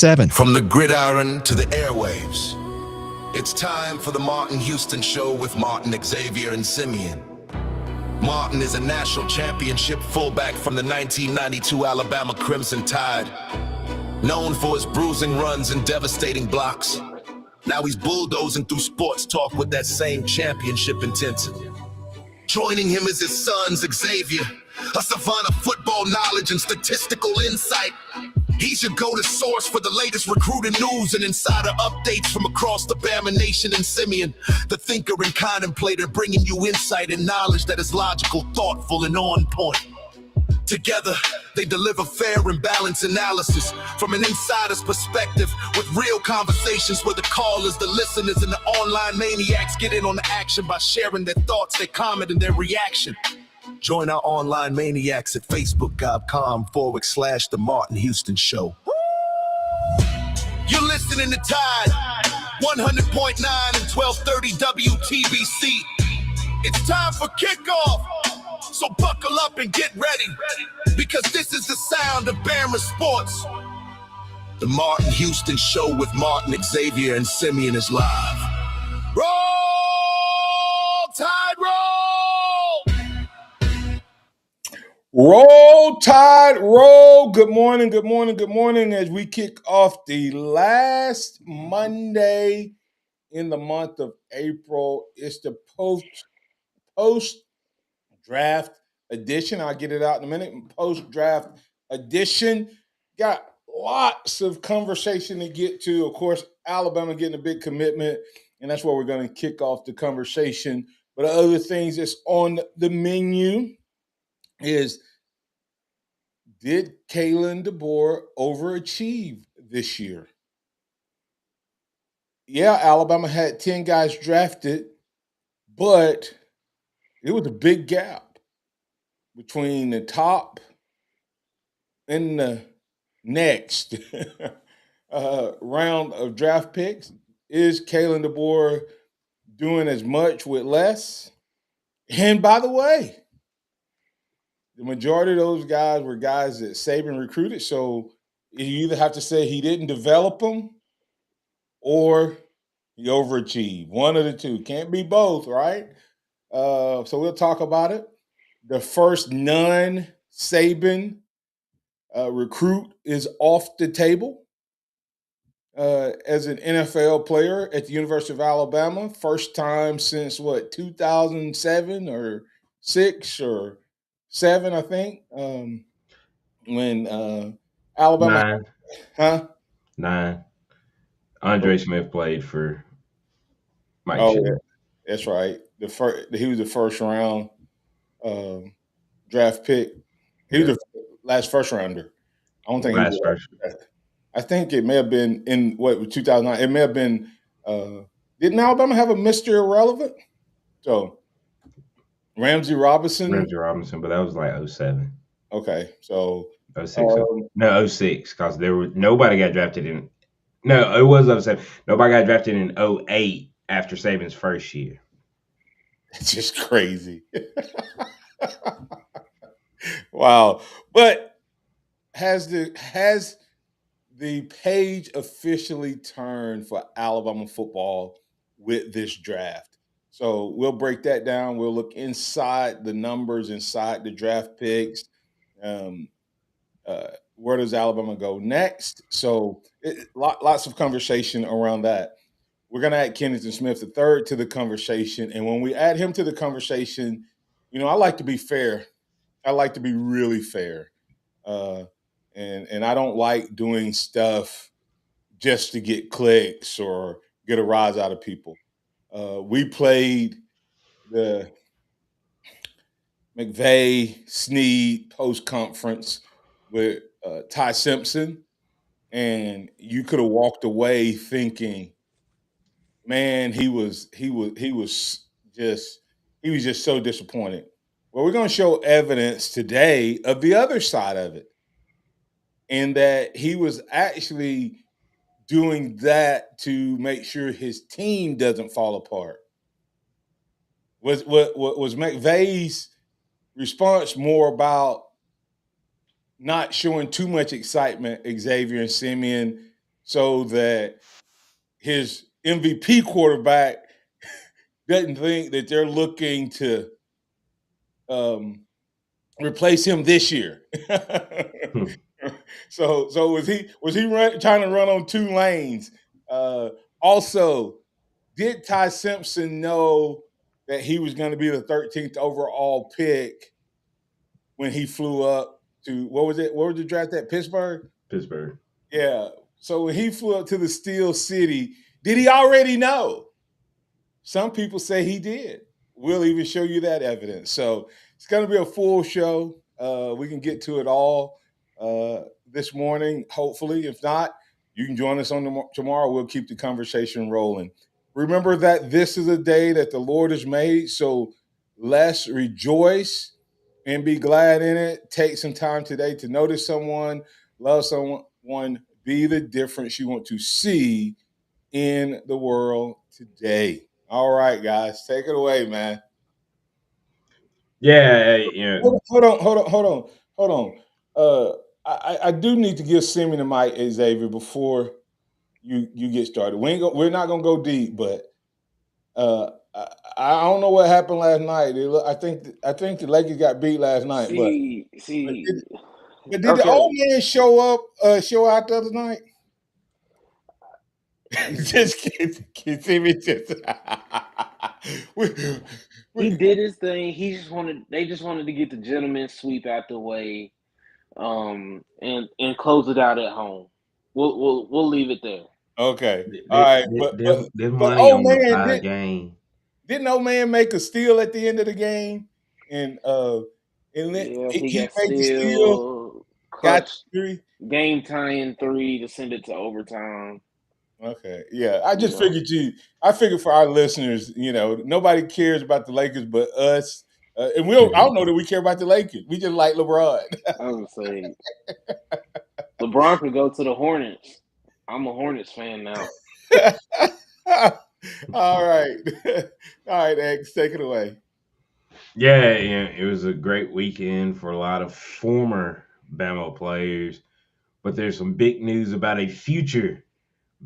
7. From the gridiron to the airwaves, it's time for the Martin Houston Show with Martin, Xavier, and Simeon. Martin is a national championship fullback from the 1992 Alabama Crimson Tide, known for his bruising runs and devastating blocks. Now he's bulldozing through sports talk with that same championship intensity. Joining him is his son, Xavier, a savant of football knowledge and statistical insight. He's your go-to source for the latest recruiting news and insider updates from across the Bama Nation. And Simeon, the thinker and contemplator, bringing you insight and knowledge that is logical, thoughtful, and on point. Together, they deliver fair and balanced analysis from an insider's perspective with real conversations where the callers, the listeners, and the online maniacs get in on the action by sharing their thoughts, their comment, and their reaction. Join our online maniacs at facebook.com/The Martin Houston Show. You're listening to Tide 100.9 and 1230 WTBC. It's time for kickoff. So buckle up and get ready, because this is the sound of Bama sports. The Martin Houston Show with Martin, Xavier, and Simeon is live. Roll Tide, roll! Roll Tide, roll. Good morning, good morning, good morning. As we kick off the last Monday in the month of April, it's the post-draft edition. I'll get it out in a minute. Post-draft edition. Got lots of conversation to get to. Of course, Alabama getting a big commitment, and that's where we're going to kick off the conversation. But other things that's on the menu is, did Kalen DeBoer overachieve this year? Yeah, Alabama had 10 guys drafted, but it was a big gap between the top and the next round of draft picks. Is Kalen DeBoer doing as much with less? And by the way, the majority of those guys were guys that Saban recruited, so you either have to say he didn't develop them or he overachieved. One of the two. Can't be both, right? So we'll talk about it. The first non-Saban recruit is off the table as an NFL player at the University of Alabama. First time since, 2007 or 6 or 7, I think, when Alabama. 9. Huh? 9. Andre Smith played for Mike Oh, Shea. yeah. That's right. He was the first round draft pick. He was the last first rounder. I don't think he Last was. first. I think it may have been in 2009. It may have been. Didn't Alabama have a Mr. Irrelevant? So Ramsey Robinson, but that was like 07. Okay, so 06. No, 06, because nobody got drafted in. No, it was 07. Nobody got drafted in 08 after Saban's first year. It's just crazy. Wow. But has the page officially turned for Alabama football with this draft? So we'll break that down. We'll look inside the numbers, inside the draft picks. Where does Alabama go next? So lots of conversation around that. We're going to add Kenneth Smith III to the conversation. And when we add him to the conversation, I like to be fair. I like to be really fair. And I don't like doing stuff just to get clicks or get a rise out of people. We played the McVay-Snead post-conference with Ty Simpson, and you could have walked away thinking, man, he was just so disappointed. Well, we're going to show evidence today of the other side of it, and that he was actually doing that to make sure his team doesn't fall apart. Was McVay's response more about not showing too much excitement, Xavier and Simeon, so that his MVP quarterback doesn't think that they're looking to um, replace him this year. Hmm. So was he trying to run on two lanes? Also, did Ty Simpson know that he was going to be the 13th overall pick when he flew up to what was it? What was the draft at Pittsburgh? Pittsburgh. Yeah. So when he flew up to the Steel City, did he already know? Some people say he did. We'll even show you that evidence. So it's going to be a full show. We can get to it all this morning, hopefully. If not, you can join us on tomorrow. We'll keep the conversation rolling. Remember that this is a day that the Lord has made. So let's rejoice and be glad in it. Take some time today to notice someone, love someone, be the difference you want to see in the world today. All right, guys, take it away, man. Yeah, you know, Hold on. I do need to give Simeon the mic, Xavier, before you get started. We're not gonna go deep, but I don't know what happened last night. I think the Lakers got beat last night, but See, but see, did, but did the old okay. man show up? Show out the other night? Just kidding. Simeon just. we, He we, did his thing. They just wanted to get the gentleman sweep out the way, and close it out at home. We'll leave it there. Okay. All right. There's But money old on the man five game. didn't old man make a steal at the end of the game, and Yeah, he he got made the steal, still got clutch the three. game tying three to send it to overtime. Okay. Yeah. I You just know, figured I figured for our listeners, nobody cares about the Lakers but us. And I don't know that we care about the Lakers. We just like LeBron. I would say LeBron could go to the Hornets. I'm a Hornets fan now. All right. All right, X, take it away. Yeah, yeah, it was a great weekend for a lot of former Bama players, but there's some big news about a future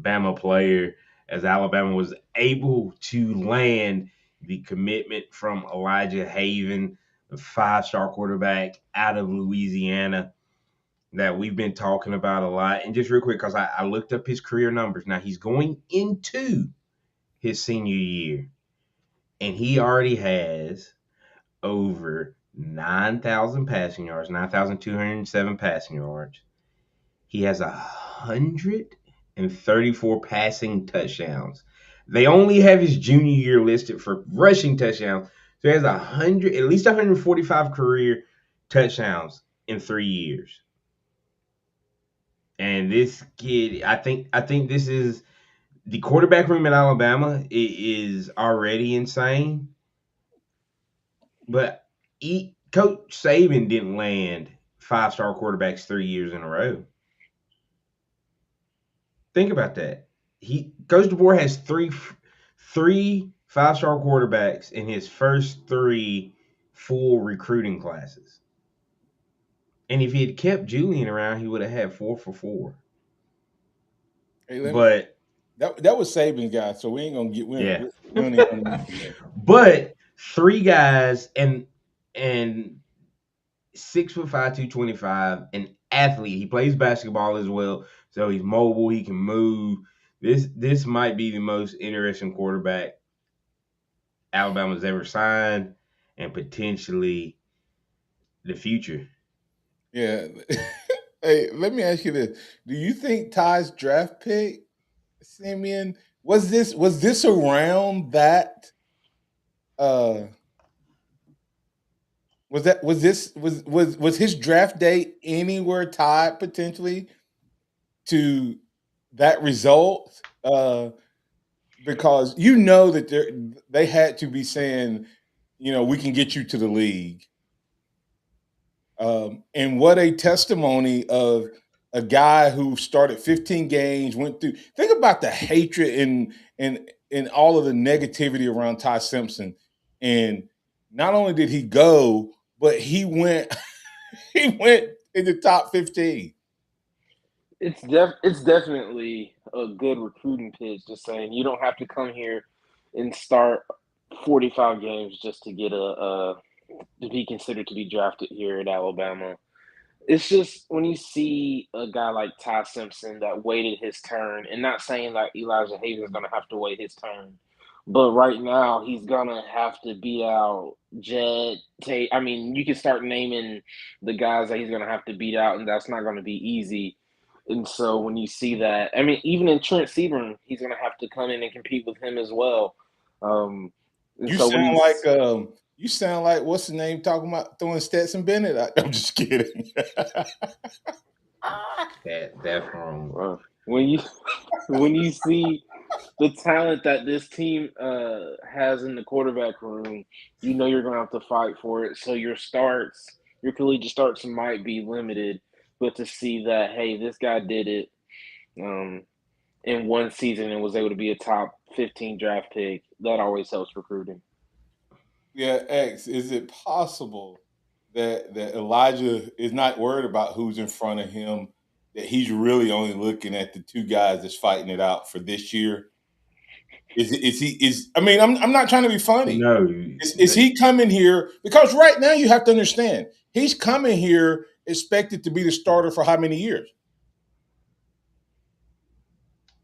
Bama player as Alabama was able to land the commitment from Elijah Haven, the five-star quarterback out of Louisiana that we've been talking about a lot. And just real quick, because I looked up his career numbers. Now he's going into his senior year, and he already has over 9,000 passing yards, 9,207 passing yards. He has 134 passing touchdowns. They only have his junior year listed for rushing touchdowns. So he has at least 145 career touchdowns in 3 years. And this kid, I think this is the quarterback room at Alabama is already insane. But Coach Saban didn't land five-star quarterbacks 3 years in a row. Think about that. Coach DeBoer has three five-star quarterbacks in his first three full recruiting classes. And if he had kept Julian around, he would have had 4 for 4. Hey, But that was Saban's guy, so we ain't gonna get yeah. we don't even gonna mention that. But three guys and 6'5", 225, an athlete. He plays basketball as well, so he's mobile. He can move. This might be the most interesting quarterback Alabama's ever signed, and potentially the future. Yeah. Hey, let me ask you this: do you think Ty's draft pick, Simeon, was this around that? Uh, was his draft date anywhere tied potentially to that result? Because that they had to be saying, we can get you to the league. And what a testimony of a guy who started 15 games, went through. Think about the hatred and all of the negativity around Ty Simpson. And not only did he go, but he went he went in the top 15. it's definitely a good recruiting pitch. Just saying you don't have to come here and start 45 games just to get a to be considered to be drafted here at Alabama. It's just when you see a guy like Ty Simpson that waited his turn, and not saying that Elijah Hayes is going to have to wait his turn, but right now he's going to have to beat out Jed Tate. I mean, you can start naming the guys that he's going to have to beat out, and that's not going to be easy. And so when you see that, I mean, even in Trent Seaborn, he's going to have to come in and compete with him as well. Um, and You so when sound like you sound like what's the name talking about throwing Stetson Bennett out. I'm just kidding. That's wrong. when you when you see the talent that this team has in the quarterback room, you know you're going to have to fight for it. So your collegiate starts might be limited, but to see that, hey, this guy did it um, in one season and was able to be a top 15 draft pick, that always helps recruiting. Yeah, X, is it possible that Elijah is not worried about who's in front of him, that he's really only looking at the two guys that's fighting it out for this year? Is he is I mean, I'm not trying to be funny. No, Is he coming here? Because right now you have to understand, he's coming here expected to be the starter for how many years?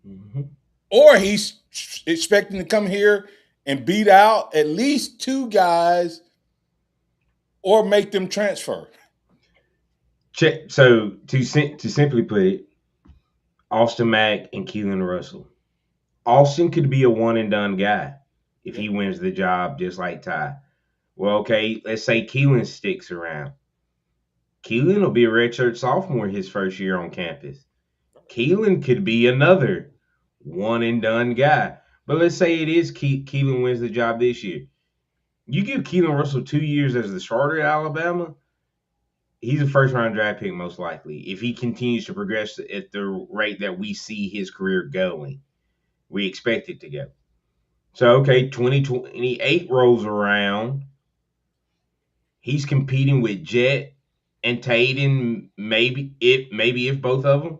mhm. Or he's expecting to come here and beat out at least two guys or make them transfer. Check. So to simply put it, Austin Mack and Keelan Russell. Austin could be a one and done guy if Yeah. he wins the job, just like Ty. Well, okay, let's say Keelan sticks around. Keelan will be a redshirt sophomore his first year on campus. Keelan could be another one and done guy. But let's say it is Keelan wins the job this year. You give Keelan Russell 2 years as the starter at Alabama, he's a first round draft pick most likely if he continues to progress at the rate that we see his career going. We expect it to go. So okay, 2028 rolls around. He's competing with Jet and Tatum, maybe if both of them.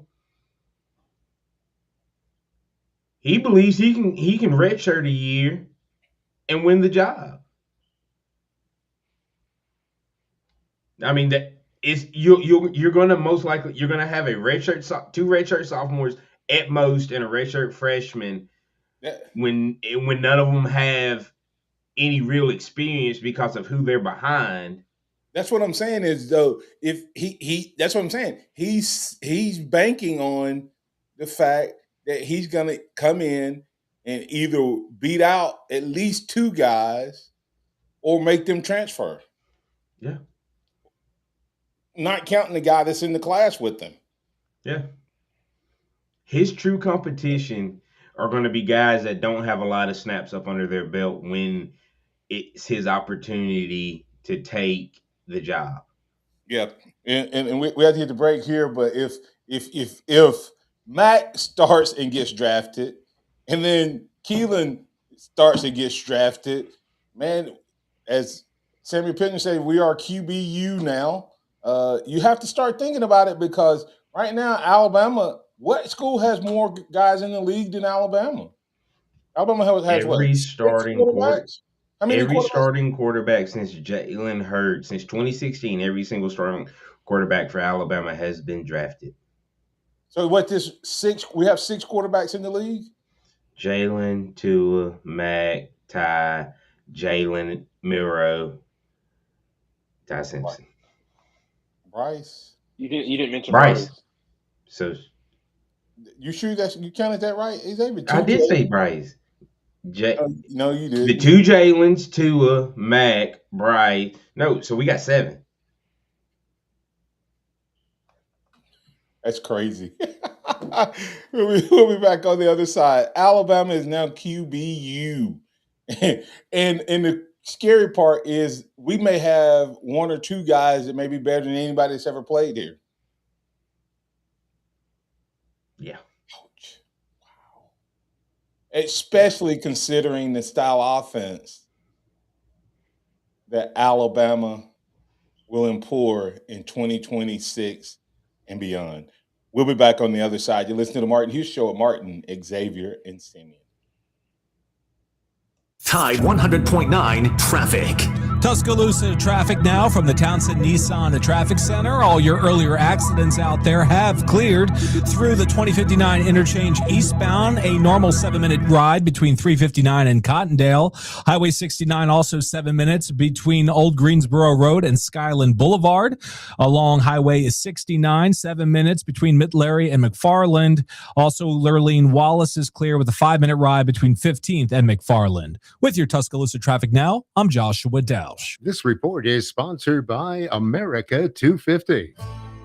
He believes he can redshirt a year and win the job. I mean that is you're going to most likely you're going to have a two redshirt sophomores at most and a redshirt freshman That, when none of them have any real experience because of who they're behind. that's what I'm saying is though if he that's what I'm saying. He's banking on the fact that he's gonna come in and either beat out at least two guys or make them transfer. Yeah, Not counting the guy that's in the class with them. yeah. His true competition are going to be guys that don't have a lot of snaps up under their belt when it's his opportunity to take the job. Yeah, and we have to hit the break here. But if Mac starts and gets drafted, and then Keelan starts and gets drafted, man, as Samuel Pittman said, we are QBU now. You have to start thinking about it because right now, Alabama, what school has more guys in the league than Alabama? Alabama has what, Every six starting quarter, quarterbacks? How many every quarterbacks? starting quarterback since Jalen Hurts since 2016, every single starting quarterback for Alabama has been drafted. So what? This six? We have six quarterbacks in the league. Jalen, Tua, Mac, Ty, Jalen, Miro, Ty Simpson, Bryce. You didn't mention Bryce. Bryce. So You sure that you counted that right? Xavier I two did J. say Bryce. No, you The didn't. two Jalen's, Tua, Mac, Bryce. No, so we got seven. That's crazy. We'll be back on the other side. Alabama is now QBU, and the scary part is we may have one or two guys that may be better than anybody that's ever played here. Yeah. Ouch. Especially considering the style offense that Alabama will employ in 2026 and beyond. We'll be back on the other side. You're listening to the Martin Hughes Show with Martin, Xavier, and Simeon. Tide 100.9 traffic. Tuscaloosa traffic now from the Townsend Nissan Traffic Center. All your earlier accidents out there have cleared through the 2059 interchange eastbound. A normal 7-minute ride between 359 and Cottondale. Highway 69 also 7 minutes between Old Greensboro Road and Skyland Boulevard. Along Highway 69, 7 minutes between Mittlerry and McFarland. Also, Lurleen Wallace is clear with a 5-minute ride between 15th and McFarland. With your Tuscaloosa traffic now, I'm Joshua Dow. This report is sponsored by America 250.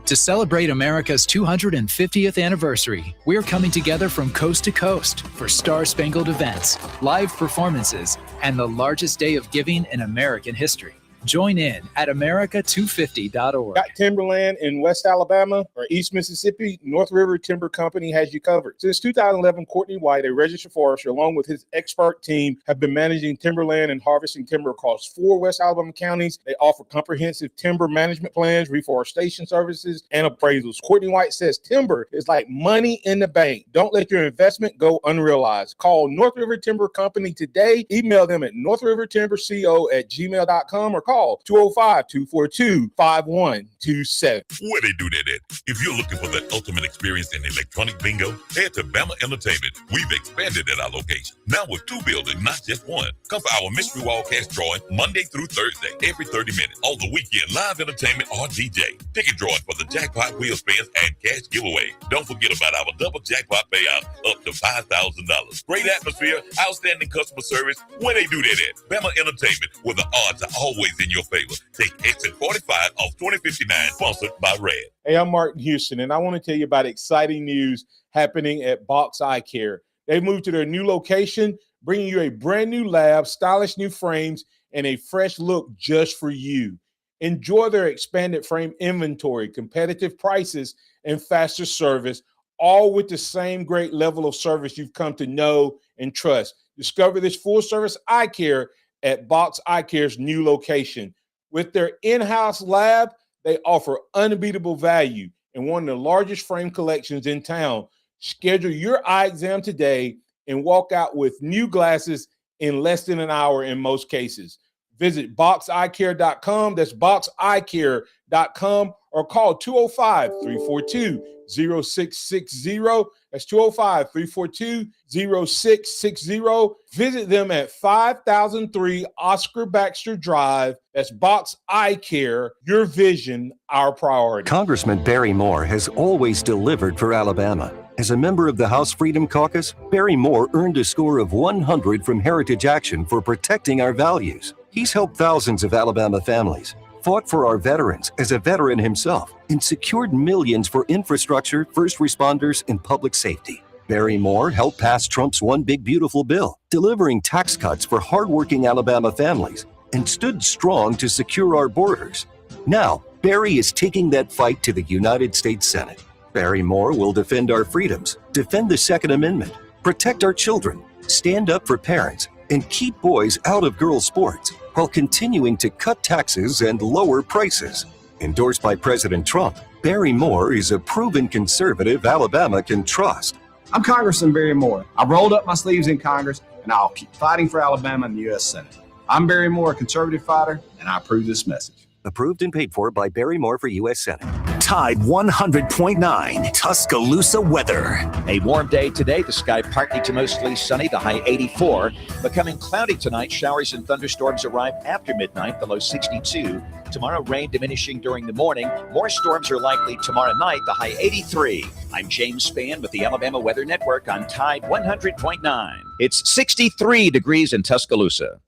To celebrate America's 250th anniversary, we're coming together from coast to coast for star-spangled events, live performances, and the largest day of giving in American history. Join in at America250.org. Got timberland in West Alabama or East Mississippi? North River Timber Company has you covered. Since 2011, Courtney White, a registered forester, along with his expert team, have been managing timberland and harvesting timber across 4 West Alabama counties. They offer comprehensive timber management plans, reforestation services, and appraisals. Courtney White says timber is like money in the bank. Don't let your investment go unrealized. Call North River Timber Company today. Email them at northrivertimberco@gmail.com or call 205-242-5127. Where they do that at? If you're looking for the ultimate experience in electronic bingo, head to Bama Entertainment. We've expanded at our location. Now with 2 buildings, not just 1. Come for our mystery wall cash drawing Monday through Thursday, every 30 minutes. On the weekend, live entertainment or DJ. Ticket drawing for the jackpot, wheel spins, and cash giveaway. Don't forget about our double jackpot payout up to $5,000. Great atmosphere, outstanding customer service. Where they do that at? Bama Entertainment, where the odds are always in your favor. Take exit 45 off 2059, sponsored by Red. Hey, I'm Martin Houston, and I want to tell you about exciting news happening at Box Eye Care. They've moved to their new location, bringing you a brand new lab, stylish new frames, and a fresh look just for you. Enjoy their expanded frame inventory, competitive prices, and faster service, all with the same great level of service you've come to know and trust. Discover this full-service eye care at Box Eye Care's new location. With their in-house lab, they offer unbeatable value and one of the largest frame collections in town. Schedule your eye exam today and walk out with new glasses in less than an hour in most cases. Visit boxeyecare.com. That's boxeyecare.com or call 205-342-0660. That's 205-342-0660. Visit them at 5003 Oscar Baxter Drive. That's Box Eye Care. Your vision, our priority. Congressman Barry Moore has always delivered for Alabama. As a member of the House Freedom Caucus, Barry Moore earned a score of 100 from Heritage Action for protecting our values. He's helped thousands of Alabama families, fought for our veterans as a veteran himself, and secured millions for infrastructure, first responders, and public safety. Barry Moore helped pass Trump's One Big Beautiful Bill, delivering tax cuts for hardworking Alabama families, and stood strong to secure our borders. Now, Barry is taking that fight to the United States Senate. Barry Moore will defend our freedoms, defend the Second Amendment, protect our children, stand up for parents, and keep boys out of girls' sports, while continuing to cut taxes and lower prices. Endorsed by President Trump, Barry Moore is a proven conservative Alabama can trust. I'm Congressman Barry Moore. I've rolled up my sleeves in Congress, and I'll keep fighting for Alabama in the U.S. Senate. I'm Barry Moore, a conservative fighter, and I approve this message. Approved and paid for by Barry Moore for U.S. Senate. Tide 100.9 Tuscaloosa weather. A warm day today. The sky partly to mostly sunny. The high 84. Becoming cloudy tonight. Showers and thunderstorms arrive after midnight. The low 62. Tomorrow, rain diminishing during the morning. More storms are likely tomorrow night. The high 83. I'm James Spann with the Alabama Weather Network on Tide 100.9. It's 63 degrees in Tuscaloosa.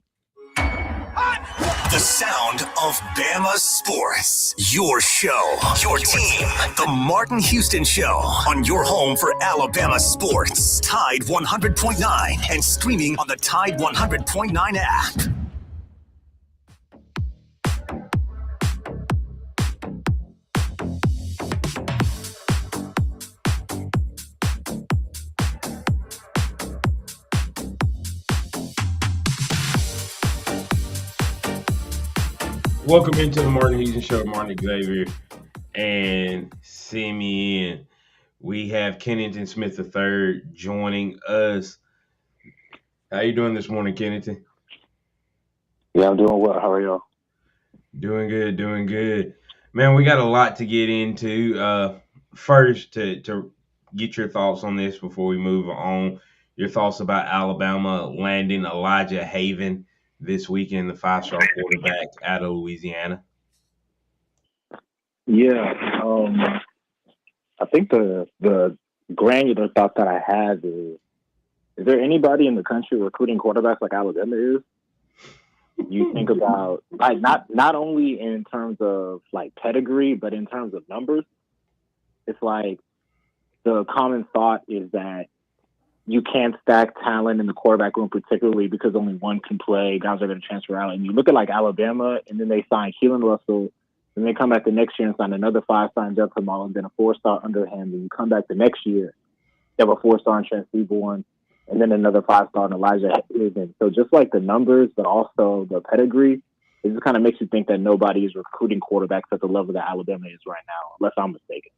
The sound of Bama sports. Your show, your team. The Martin Houston Show on your home for Alabama sports. Tide 100.9 and streaming on the Tide 100.9 app. Welcome into the Martin Houston Show. Martin Xavier and Simeon. We have Kennington Smith III joining us. How you doing this morning, Kennington? Yeah, I'm doing well. How are y'all? Doing good, doing good. Man, we got a lot to get into. First, to get your thoughts on this before we move on, your thoughts about Alabama landing Elijah Haven this weekend, the five-star quarterback out of Louisiana. Yeah, I think the granular thought that I have is there anybody in the country recruiting quarterbacks like Alabama is? You think about like not only in terms of like pedigree, but in terms of numbers. It's like the common thought is that you can't stack talent in the quarterback room, particularly because only one can play. Guys are going to transfer out. And you look at like Alabama, and then they sign Keelan Russell, and they come back the next year and sign another 5-star Jeff Kamal, and then a 4-star under him. And you come back the next year, you have a 4-star in Trent Seaborn, and then another 5-star in Elijah Haven. So just like the numbers, but also the pedigree, it just kind of makes you think that nobody is recruiting quarterbacks at the level that Alabama is right now, unless I'm mistaken.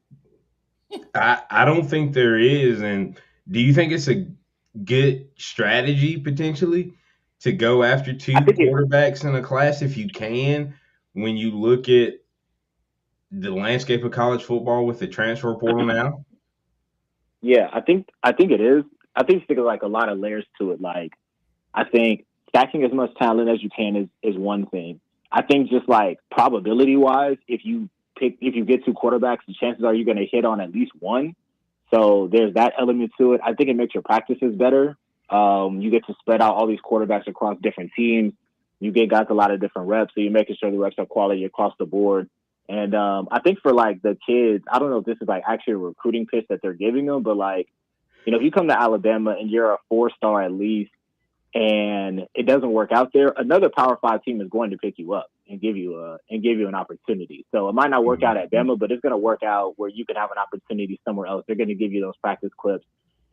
I don't think there is. And do you think it's a good strategy potentially to go after two quarterbacks in a class if you can, when you look at the landscape of college football with the transfer portal now? Yeah, I think it is. I think there's like a lot of layers to it. Like, I think stacking as much talent as you can is one thing. I think just like probability wise, if you get two quarterbacks, the chances are you're going to hit on at least one. So there's that element to it. I think it makes your practices better. You get to spread out all these quarterbacks across different teams. You get guys a lot of different reps, so you're making sure the reps are quality across the board. And I think for like the kids, I don't know if this is like actually a recruiting pitch that they're giving them, but like, you know, if you come to Alabama and you're a 4-star at least, and it doesn't work out there, another Power 5 team is going to pick you up and give you an opportunity. So it might not work out at Bama, but it's going to work out where you can have an opportunity somewhere else. They're going to give you those practice clips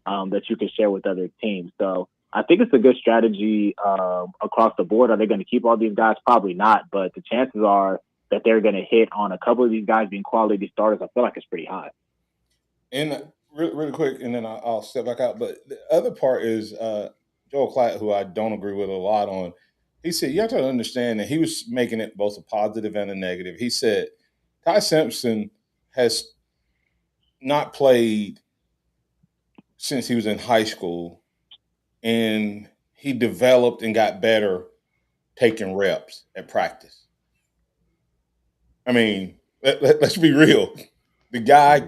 that you can share with other teams. So I think it's a good strategy across the board. Are they going to keep all these guys? Probably not, but the chances are that they're going to hit on a couple of these guys being quality starters. I feel like it's pretty high. And really quick, and then I'll step back out. But the other part is Joel Klatt, who I don't agree with a lot on. He said you have to understand that he was making it both a positive and a negative. He said Ty Simpson has not played since he was in high school, and he developed and got better taking reps at practice. I mean, let's be real. The guy,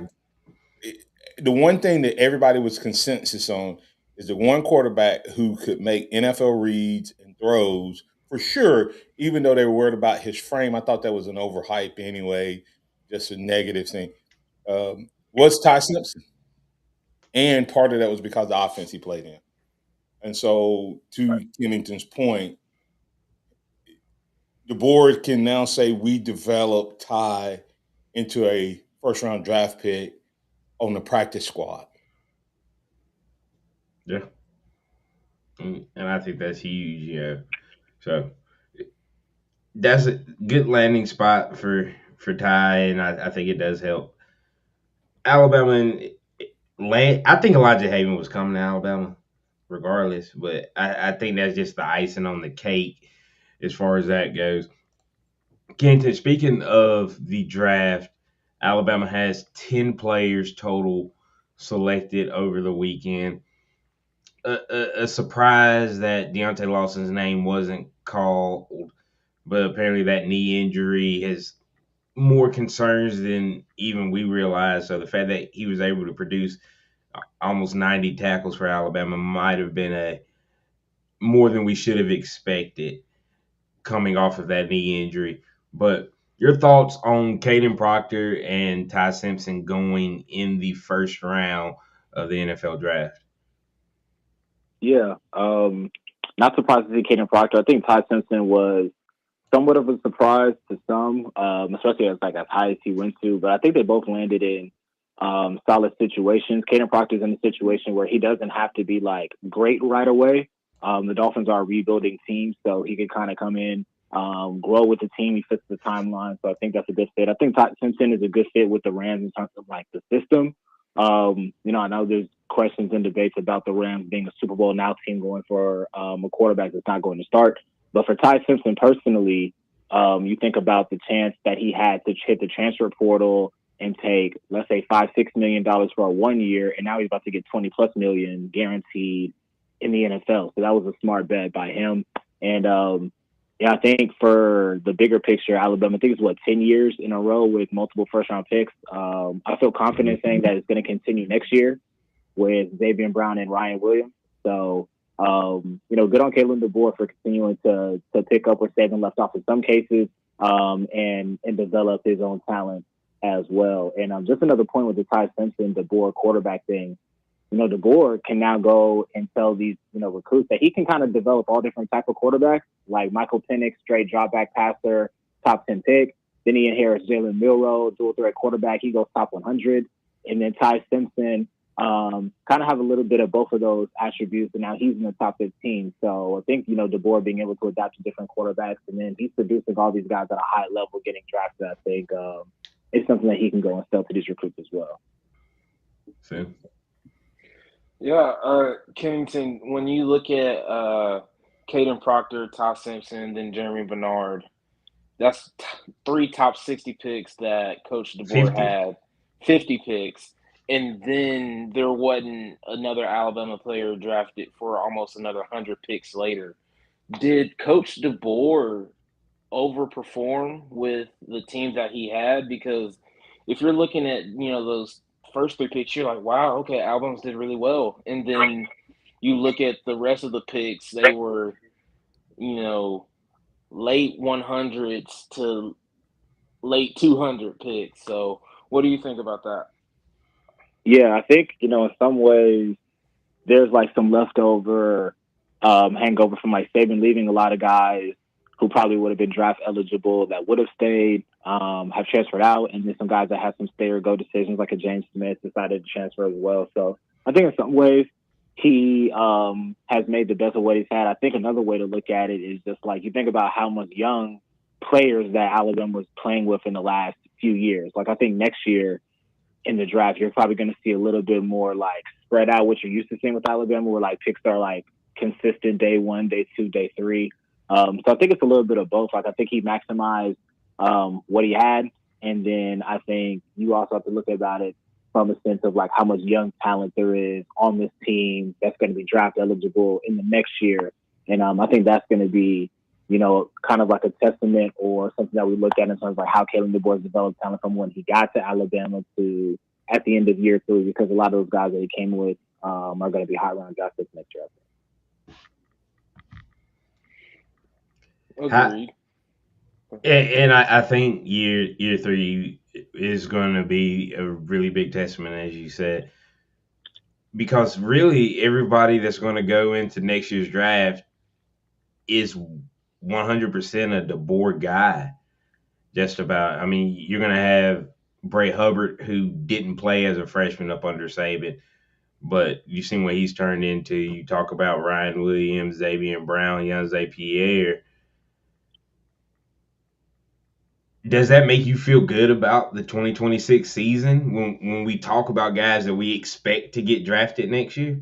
the one thing that everybody was consensus on is the one quarterback who could make NFL reads and throws for sure, even though they were worried about his frame. I thought that was an overhype anyway, just a negative thing. Was Ty Simpson. And part of that was because of the offense he played in. And so, to Kennington's point, the board can now say we developed Ty into a first-round draft pick on the practice squad. Yeah. And I think that's huge, yeah. So that's a good landing spot for Ty, and I think it does help Alabama. And I think Elijah Haven was coming to Alabama regardless, but I think that's just the icing on the cake as far as that goes. Kenton, speaking of the draft, Alabama has 10 players total selected over the weekend. A surprise that Deontay Lawson's name wasn't called, but apparently that knee injury has more concerns than even we realized. So the fact that he was able to produce almost 90 tackles for Alabama might have been a more than we should have expected coming off of that knee injury. But your thoughts on Caden Proctor and Ty Simpson going in the first round of the NFL draft? Yeah, not surprised to see Caden Proctor. I think Ty Simpson was somewhat of a surprise to some, especially as high as he went to. But I think they both landed in solid situations. Caden Proctor's in a situation where he doesn't have to be like great right away. The Dolphins are a rebuilding team, so he could kind of come in, grow with the team. He fits the timeline, so I think that's a good fit. I think Ty Simpson is a good fit with the Rams in terms of like the system. I know there's questions and debates about the Rams being a Super Bowl now team going for a quarterback that's not going to start. But for Ty Simpson personally, you think about the chance that he had to hit the transfer portal and take, let's say, $5-6 million for a 1 year, and now he's about to get 20+ million guaranteed in the NFL. So that was a smart bet by him. And I think for the bigger picture, Alabama, I think it's 10 years in a row with multiple first-round picks. I feel confident saying that it's going to continue next year with Xavier Brown and Ryan Williams. So, good on Kalen DeBoer for continuing to pick up where Saban left off in some cases, and develop his own talent as well. And just another point with the Ty Simpson DeBoer quarterback thing. DeBoer can now go and tell these, recruits that he can kind of develop all different type of quarterbacks, like Michael Penix, straight drop back passer, top 10 pick. Then he inherits Jalen Milroe, dual threat quarterback. He goes top 100. And then Ty Simpson kind of have a little bit of both of those attributes, and now he's in the top 15. So I think, DeBoer being able to adapt to different quarterbacks, and then he's producing all these guys at a high level getting drafted, I think it's something that he can go and sell to these recruits as well. See? Yeah, Kennington, when you look at Caden Proctor, Ty Simpson, then Jeremy Bernard, that's 3 top 60 picks that Coach DeBoer 50. had, 50 picks, and then there wasn't another Alabama player drafted for almost another 100 picks later. Did Coach DeBoer overperform with the teams that he had? Because if you're looking at, those first 3 picks, you're like, wow, okay, Alabama did really well. And then you look at the rest of the picks, they were, late 100s to late 200 picks. So what do you think about that? Yeah, I think, in some ways there's like some leftover hangover from like Saban leaving a lot of guys who probably would have been draft eligible that would have stayed, have transferred out, and then some guys that had some stay or go decisions, like a James Smith decided to transfer as well. So I think in some ways he has made the best of what he's had. I think another way to look at it is just like you think about how much young players that Alabama was playing with in the last few years. Like I think next year in the draft, you're probably going to see a little bit more like spread out what you're used to seeing with Alabama, where like picks are like consistent day 1, day 2, day 3. So I think it's a little bit of both. Like I think he maximized what he had, and then I think you also have to look about it from a sense of like how much young talent there is on this team that's going to be draft eligible in the next year. And I think that's going to be, kind of like a testament or something that we look at in terms of like how Kalen DeBoer has developed talent from when he got to Alabama to at the end of year 3, because a lot of those guys that he came with are going to be high round draft picks next year. Agreed. And I think year 3 is going to be a really big testament, as you said, because really everybody that's going to go into next year's draft is 100% a DeBoer guy. Just about. I mean, you're going to have Bray Hubbard, who didn't play as a freshman up under Saban, but you've seen what he's turned into. You talk about Ryan Williams, Xavier Brown, Yanze Pierre. Does that make you feel good about the 2026 season when we talk about guys that we expect to get drafted next year?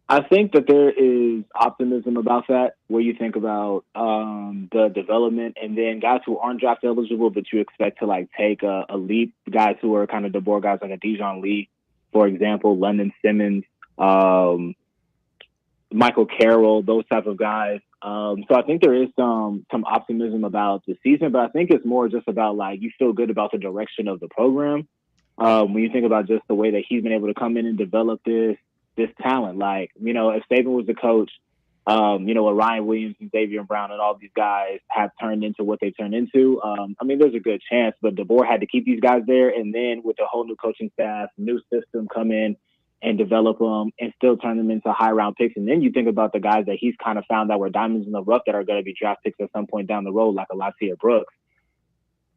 I think that there is optimism about that, where you think about the development, and then guys who aren't draft eligible, but you expect to like take a leap. Guys who are kind of DeBoer guys, like a Dijon Lee, for example, London Simmons, Michael Carroll, those type of guys. So I think there is some optimism about the season, but I think it's more just about like you feel good about the direction of the program. When you think about just the way that he's been able to come in and develop this talent, like, if Saban was the coach, what Ryan Williams and Xavier Brown and all these guys have turned into what they turned into, there's a good chance, but DeBoer had to keep these guys there. And then with a whole new coaching staff, new system come in and develop them and still turn them into high round picks. And then you think about the guys that he's kind of found that were diamonds in the rough that are going to be draft picks at some point down the road, like a Latia Brooks.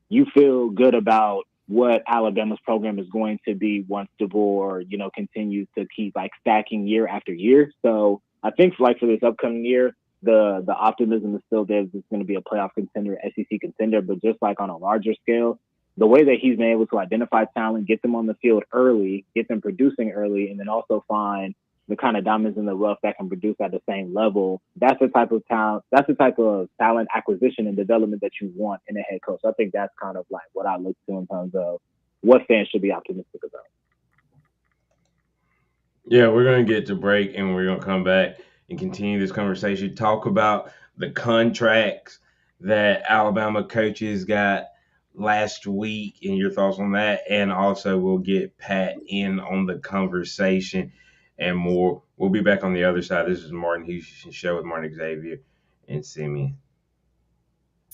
You feel good about what Alabama's program is going to be once DeBoer, continues to keep like stacking year after year. So I think like for this upcoming year, the optimism is still there. It's going to be a playoff contender, SEC contender, but just like on a larger scale, the way that he's been able to identify talent, get them on the field early, get them producing early, and then also find the kind of diamonds in the rough that can produce at the same level. That's the type of talent. That's the type of talent acquisition and development that you want in a head coach. I think that's kind of like what I look to in terms of what fans should be optimistic about. Yeah, we're going to get to break and we're going to come back and continue this conversation. Talk about the contracts that Alabama coaches got last week and your thoughts on that. And also we'll get Pat in on the conversation and more. We'll be back on the other side. This is Martin Houston Show with Martin Xavier and Simeon.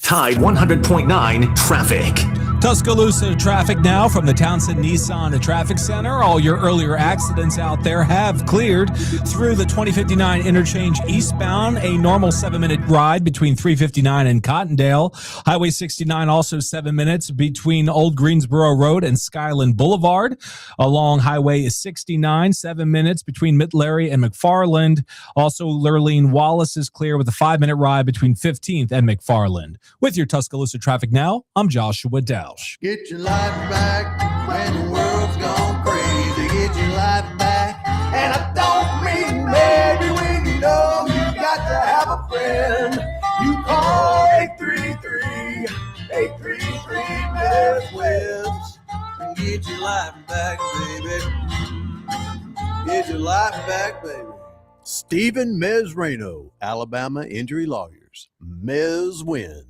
Tide 100.9 traffic. Tuscaloosa traffic now from the Townsend Nissan Traffic Center. All your earlier accidents out there have cleared through the 2059 interchange eastbound. A normal 7-minute ride between 359 and Cottondale. Highway 69 also 7 minutes between Old Greensboro Road and Skyland Boulevard. Along Highway 69, 7 minutes between Mittlerry and McFarland. Also, Lurleen Wallace is clear with a 5-minute ride between 15th and McFarland. With your Tuscaloosa traffic now, I'm Joshua Dow. Get your life back when the world's gone crazy. Get your life back. And I don't mean maybe when you know you got to have a friend. You call 833-833-BEST and get your life back, baby. Get your life back, baby. Stephen Mezrano, Alabama Injury Lawyers. Mez wins.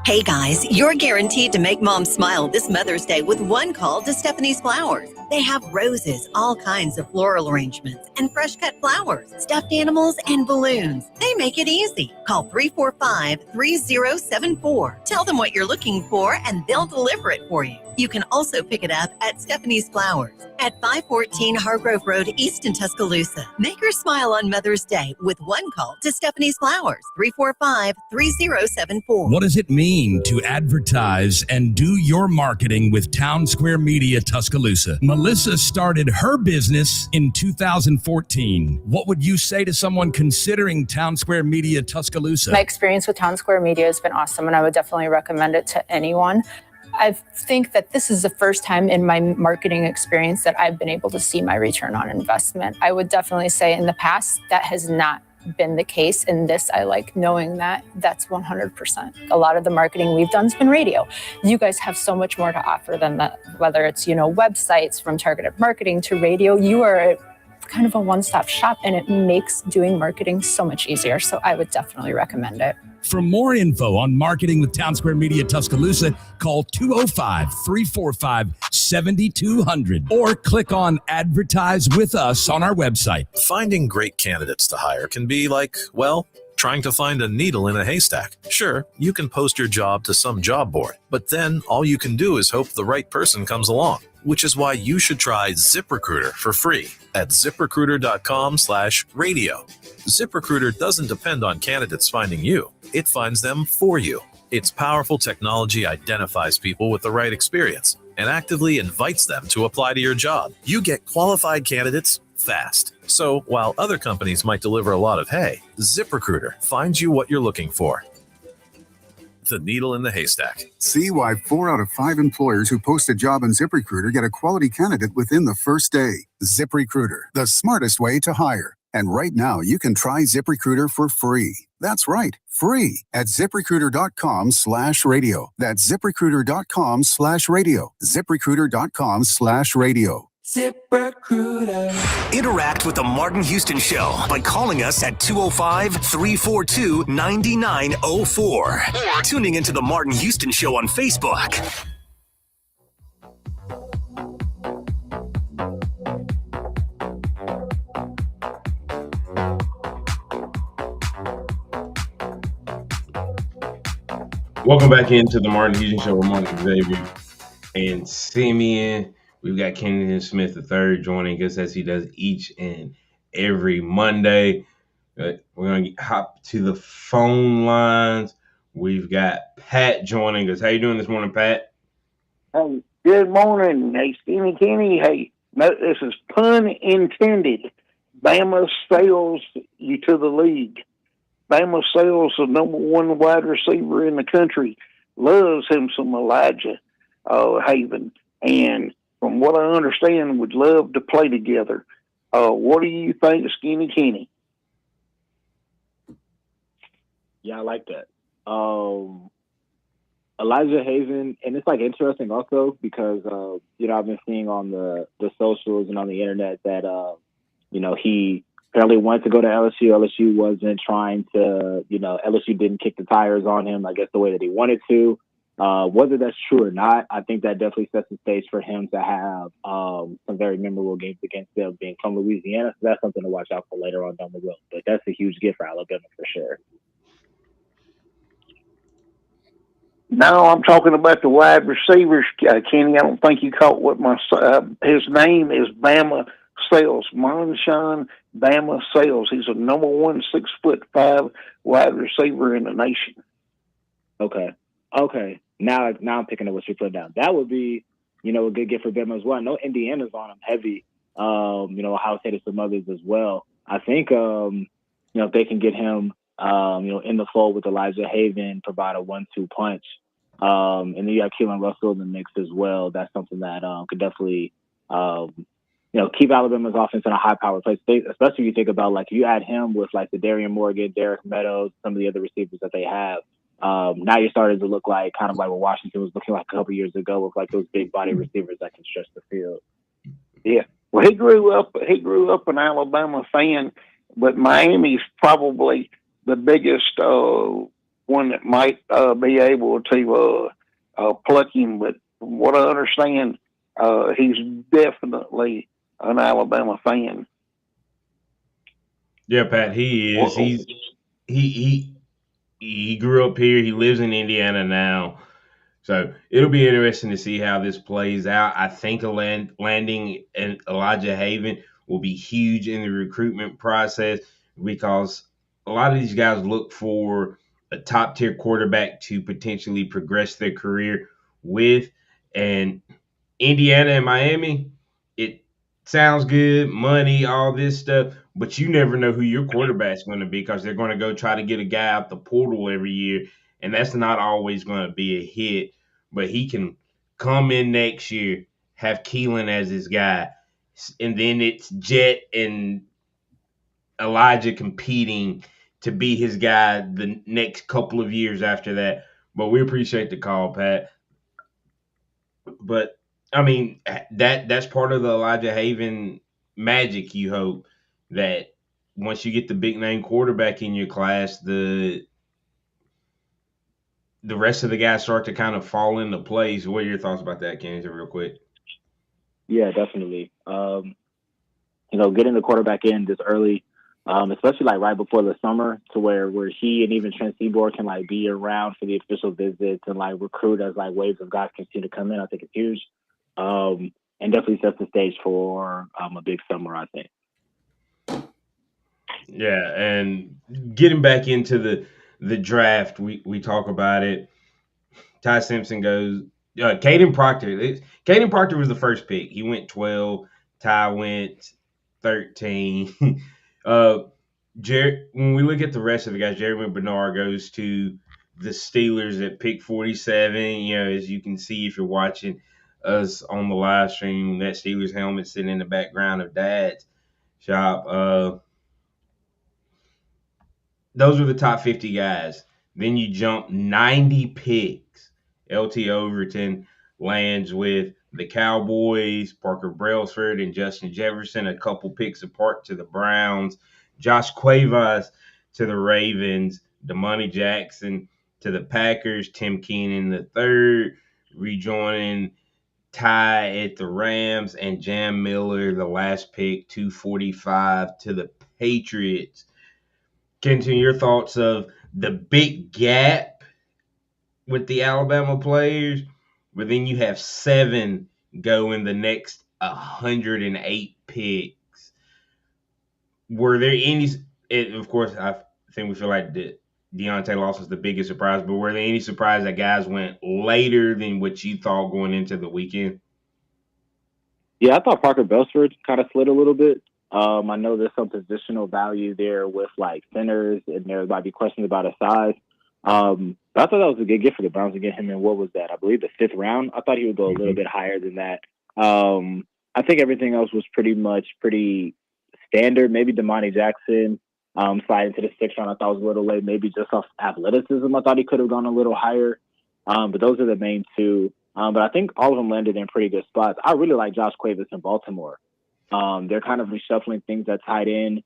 Hey guys, you're guaranteed to make mom smile this Mother's Day with one call to Stephanie's Flowers. They have roses, all kinds of floral arrangements, and fresh cut flowers, stuffed animals, and balloons. They make it easy. Call 345-3074. Tell them what you're looking for, and they'll deliver it for you. You can also pick it up at Stephanie's Flowers at 514 Hargrove Road, East in Tuscaloosa. Make her smile on Mother's Day with one call to Stephanie's Flowers, 345-3074. What does it mean to advertise and do your marketing with Town Square Media Tuscaloosa? Melissa started her business in 2014. What would you say to someone considering Town Square Media Tuscaloosa? My experience with Town Square Media has been awesome, and I would definitely recommend it to anyone. I think that this is the first time in my marketing experience that I've been able to see my return on investment. I would definitely say in the past that has not been the case. In this, I like knowing that that's 100%. A lot of the marketing we've done has been radio. You guys have so much more to offer than that, whether it's, websites from targeted marketing to radio. You are kind of a one-stop shop, and it makes doing marketing so much easier. So I would definitely recommend it. For more info on marketing with Town Square Media Tuscaloosa, call 205-345-7200 or click on Advertise with Us on our website. Finding great candidates to hire can be like, trying to find a needle in a haystack. Sure, you can post your job to some job board, but then all you can do is hope the right person comes along, which is why you should try ZipRecruiter for free at ZipRecruiter.com/radio. ZipRecruiter doesn't depend on candidates finding you. It finds them for you. Its powerful technology identifies people with the right experience and actively invites them to apply to your job. You get qualified candidates fast. So while other companies might deliver a lot of hay, ZipRecruiter finds you what you're looking for. The needle in the haystack. See why 4 out of 5 employers who post a job on ZipRecruiter get a quality candidate within the first day. ZipRecruiter, the smartest way to hire. And right now, you can try ZipRecruiter for free. That's right, free at ZipRecruiter.com/radio. That's ZipRecruiter.com/radio. ZipRecruiter.com/radio. ZipRecruiter. Interact with the Martin Houston Show by calling us at 205-342-9904 or tuning into the Martin Houston Show on Facebook. Welcome back into the Martin Houston Show with Martin Xavier and Simeon. We've got Kennedy Smith III joining us as he does each and every Monday. We're going to hop to the phone lines. We've got Pat joining us. How you doing this morning, Pat? Hey, good morning. Hey, Stephen Kenny. Hey, no, this is pun intended. Bama sails you to the league. Bama sails the number 1 wide receiver in the country loves him some Elijah Haven, and from what I understand, would love to play together. What do you think of Skinny Kenny? Yeah, I like that. Elijah Haven, and it's like interesting also because I've been seeing on the socials and on the internet that he apparently wanted to go to LSU. LSU wasn't trying to, LSU didn't kick the tires on him, I guess, the way that he wanted to. Whether that's true or not, I think that definitely sets the stage for him to have some very memorable games against them, being from Louisiana. So that's something to watch out for later on down the road. But that's a huge gift for Alabama for sure. No, I'm talking about the wide receivers, Kenny. I don't think you caught what his name is. Bama Sales, Monshawn Bama Sales. He's a number 1 6'5" wide receiver in the nation. Okay. Now I'm picking up what you put down. That would be, a good gift for Bama as well. I know Indiana's on him heavy. Ohio State and some others as well. I think, if they can get him, in the fold with Elijah Haven, provide a 1-2 punch. And then you have Keelan Russell in the mix as well. That's something that could definitely, keep Alabama's offense in a high-powered place. Especially if you think about, like, you add him with, like, the Darian Morgan, Derek Meadows, some of the other receivers that they have. Now you're starting to look like kind of like what Washington was looking like a couple years ago with, like, those big-body receivers that can stretch the field. Yeah. Well, he grew up an Alabama fan, but Miami's probably the biggest one that might be able to pluck him. But from what I understand, he's definitely an Alabama fan. Yeah, Pat, he is. He grew up here. He lives in Indiana now. So it'll be interesting to see how this plays out. I think landing Elijah Haven will be huge in the recruitment process because a lot of these guys look for a top tier quarterback to potentially progress their career with. And Indiana and Miami, it sounds good, money, all this stuff, but you never know who your quarterback's going to be because they're going to go try to get a guy out the portal every year, and that's not always going to be a hit. But he can come in next year, have Keelan as his guy, and then it's Jet and Elijah competing to be his guy the next couple of years after that. But we appreciate the call, Pat. But I mean that's part of the Elijah Haven magic. You hope that once you get the big name quarterback in your class, the rest of the guys start to kind of fall into place. What are your thoughts about that, Kenny, real quick? Yeah, definitely. Getting the quarterback in this early, especially like right before the summer, to where he and even Trent Seaborg can like be around for the official visits and like recruit as like waves of guys continue to come in. I think it's huge, and definitely sets the stage for a big summer, I think. Yeah, and getting back into the draft, we talk about it. Ty Simpson goes. Caden Proctor. Caden Proctor was the first pick. He went 12. Ty went 13. When we look at the rest of the guys, Jeremy Bernard goes to the Steelers at pick 47. As you can see if you're watching us on the live stream, that Steelers helmet sitting in the background of Dad's shop. Those were the top 50 guys. Then you jump 90 picks. LT Overton lands with the Cowboys, Parker Brailsford and Justin Jefferson, a couple picks apart to the Browns. Josh Cuevas to the Ravens, Damani Jackson to the Packers, Tim Keenan III rejoining Ty at the Rams, and Jam Miller, the last pick, 245 to the Patriots. Kenton, your thoughts of the big gap with the Alabama players, but then you have 7 go in the next 108 picks. Were there any? Of course, I think we feel like Deontay Lawson is the biggest surprise, but were there any surprise that guys went later than what you thought going into the weekend? Yeah, I thought Parker Brailsford kind of slid a little bit. I know there's some positional value there with like centers, and there might be questions about his size. But I thought that was a good gift for the Browns to get him in. What was that? I believe the 5th round. I thought he would go a little bit higher than that. I think everything else was pretty standard. Maybe Damani Jackson sliding to the 6th round. I thought was a little late. Maybe just off athleticism, I thought he could have gone a little higher. But those are the main two. But I think all of them landed in pretty good spots. I really like Josh Cuevas in Baltimore. They're kind of reshuffling things at tight end.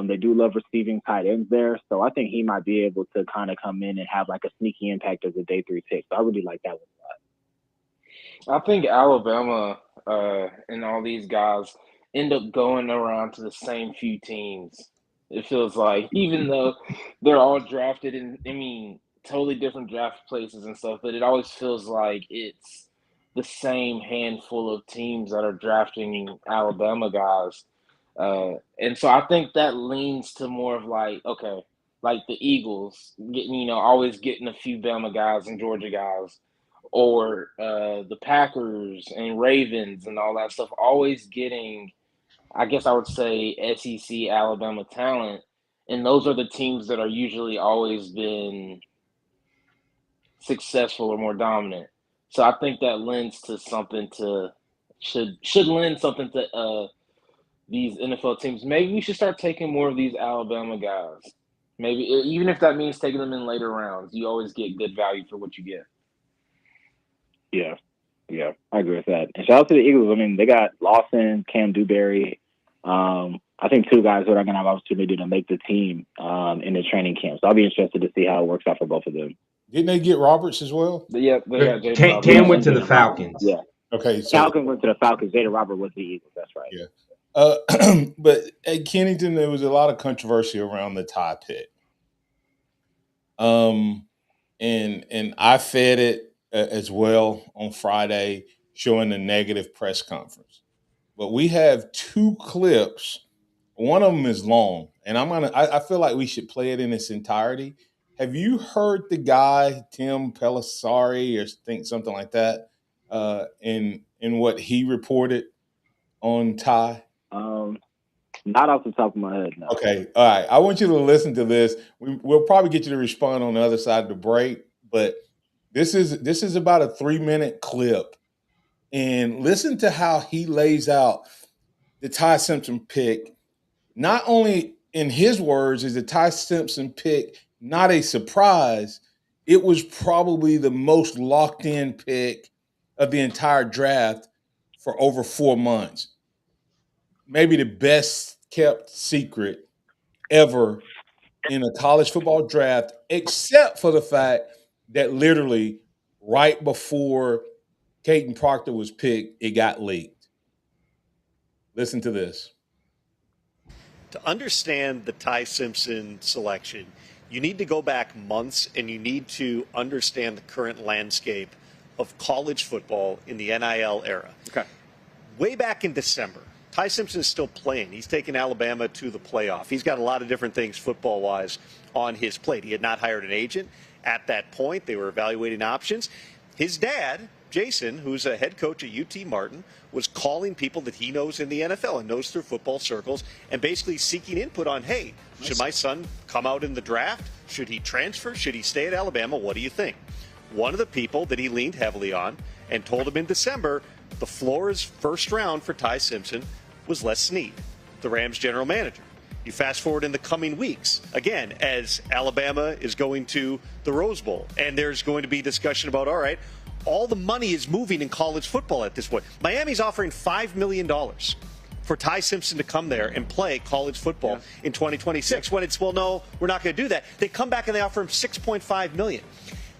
They do love receiving tight ends there. So I think he might be able to kind of come in and have like a sneaky impact as a day 3 pick. So I really like that one a I think Alabama and all these guys end up going around to the same few teams. It feels like, even though they're all drafted in, totally different draft places and stuff, but it always feels like it's the same handful of teams that are drafting Alabama guys. And so I think that leans to more of like, okay, like the Eagles getting, always getting a few Bama guys and Georgia guys, or the Packers and Ravens and all that stuff, always getting, I guess I would say, SEC Alabama talent. And those are the teams that are usually always been successful or more dominant. So I think that lends to something should lend something to these NFL teams. Maybe we should start taking more of these Alabama guys. Maybe even if that means taking them in later rounds, you always get good value for what you get. Yeah, I agree with that. And shout out to the Eagles. They got Lawson, Cam Dewberry. I think 2 guys that are going to have opportunity to make the team in the training camp. So I'll be interested to see how it works out for both of them. Didn't they get Roberts as well? Yeah, they got Jaden Roberts. Cam went to the Falcons. Yeah. Okay. So, Falcons went to the Falcons. Jaden Roberts went to the Eagles. That's right. Yeah. But at Kennington, there was a lot of controversy around the tie pick. And I fed it as well on Friday, showing the negative press conference. But we have 2 clips. One of them is long, and I feel like we should play it in its entirety. Have you heard the guy, Tim Pelissari, or think something like that, in what he reported on Ty? Not off the top of my head, no. Okay, all right. I want you to listen to this. We'll probably get you to respond on the other side of the break, but this is about a 3-minute clip, and listen to how he lays out the Ty Simpson pick. Not only in his words is the Ty Simpson pick not a surprise, it was probably the most locked in pick of the entire draft for over 4 months. Maybe the best kept secret ever in a college football draft, except for the fact that literally right before Caden Proctor was picked, it got leaked. Listen to this. To understand the Ty Simpson selection, you need to go back months and you need to understand the current landscape of college football in the NIL era. Okay. Way back in December, Ty Simpson is still playing. He's taken Alabama to the playoff. He's got a lot of different things football-wise on his plate. He had not hired an agent at that point. They were evaluating options. His dad, Jason, who's a head coach at UT Martin, was calling people that he knows in the NFL and knows through football circles and basically seeking input on, hey, should my son come out in the draft? Should he transfer? Should he stay at Alabama? What do you think? One of the people that he leaned heavily on and told him in December the floor is first round for Ty Simpson was Les Snead, the Rams general manager. You fast forward in the coming weeks, again, as Alabama is going to the Rose Bowl, and there's going to be discussion about, all right, all the money is moving in college football at this point. Miami's offering $5 million for Ty Simpson to come there and play college football in 2026. When it's, well, no, we're not going to do that. They come back and they offer him $6.5 million.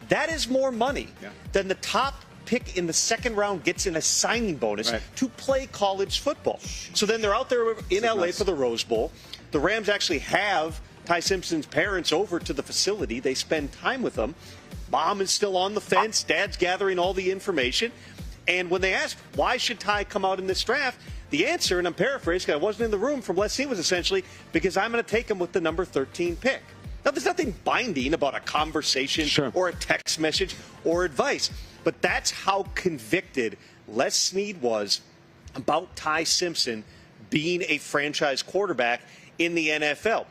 That is more money than the top pick in the second round gets in a signing bonus to play college football. So then they're out there in LA for the Rose Bowl. The Rams actually have Ty Simpson's parents over to the facility. They spend time with them. Mom is still on the fence. Dad's gathering all the information. And when they asked, why should Ty come out in this draft? The answer, and I'm paraphrasing, I wasn't in the room, from Les Snead was essentially, because I'm going to take him with the number 13 pick. Now, there's nothing binding about a conversation or a text message or advice. But that's how convicted Les Snead was about Ty Simpson being a franchise quarterback in the NFL.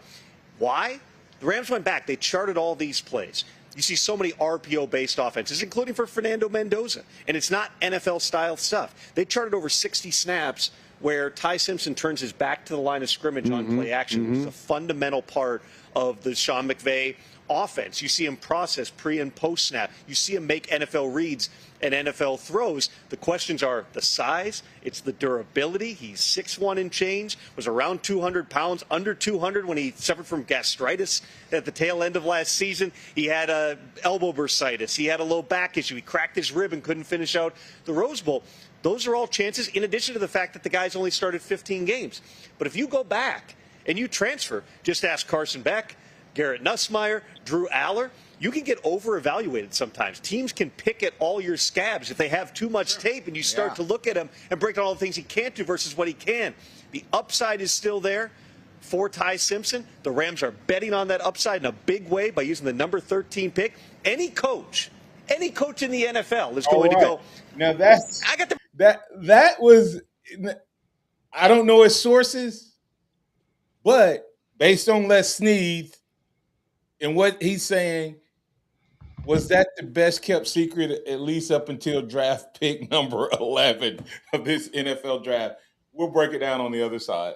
Why? The Rams went back. They charted all these plays. You see so many RPO-based offenses, including for Fernando Mendoza. And it's not NFL-style stuff. They charted over 60 snaps where Ty Simpson turns his back to the line of scrimmage on play action, which is a fundamental part of the Sean McVay offense. You see him process pre- and post-snap. You see him make NFL reads and NFL throws. The questions are the size, it's the durability. He's 6'1" and change, was around 200 pounds, under 200 when he suffered from gastritis at the tail end of last season. He had elbow bursitis. He had a low back issue. He cracked his rib and couldn't finish out the Rose Bowl. Those are all chances, in addition to the fact that the guy's only started 15 games. But if you go back and you transfer, just ask Carson Beck, Garrett Nussmeier, Drew Aller, you can get over-evaluated sometimes. Teams can pick at all your scabs if they have too much tape and you start to look at him and break down all the things he can't do versus what he can. The upside is still there for Ty Simpson. The Rams are betting on that upside in a big way by using the number 13 pick. Any coach in the NFL is going to go. Now that was, I don't know his sources, but based on Les Snead and what he's saying, was that the best kept secret, at least up until draft pick number 11 of this NFL draft? We'll break it down on the other side.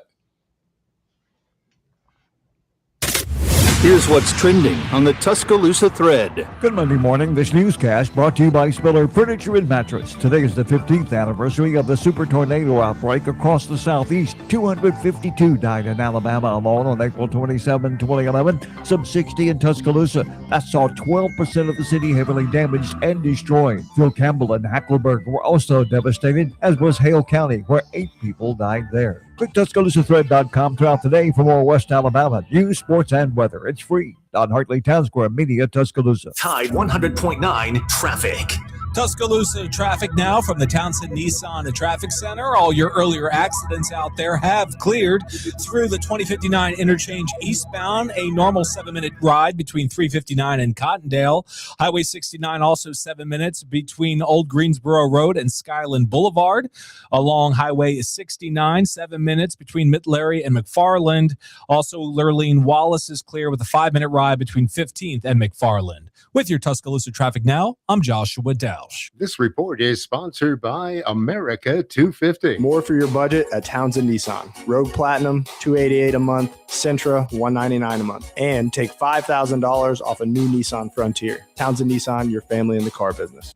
Here's what's trending on the Tuscaloosa thread. Good Monday morning. This newscast brought to you by Spiller Furniture and Mattress. Today is the 15th anniversary of the super tornado outbreak across the southeast. 252 died in Alabama alone on April 27, 2011. Some 60 in Tuscaloosa. That saw 12% of the city heavily damaged and destroyed. Phil Campbell and Hackleburg were also devastated, as was Hale County, where 8 people died there. Click TuscaloosaThread.com throughout the day for more West Alabama news, sports, and weather. It's free on Hartley Town Square Media, Tuscaloosa. Tide 100.9 traffic. Tuscaloosa traffic now from the Townsend Nissan Traffic Center. All your earlier accidents out there have cleared through the 2059 interchange eastbound. A normal 7-minute ride between 359 and Cottondale. Highway 69 also 7 minutes between Old Greensboro Road and Skyland Boulevard. Along Highway 69, 7 minutes between Mittlerry and McFarland. Also, Lurleen Wallace is clear with a 5-minute ride between 15th and McFarland. With your Tuscaloosa traffic now, I'm Joshua Dausch. This report is sponsored by America 250. More for your budget at Townsend Nissan. Rogue Platinum, $288 a month. Sentra, $199 a month. And take $5,000 off a new Nissan Frontier. Townsend Nissan, your family in the car business.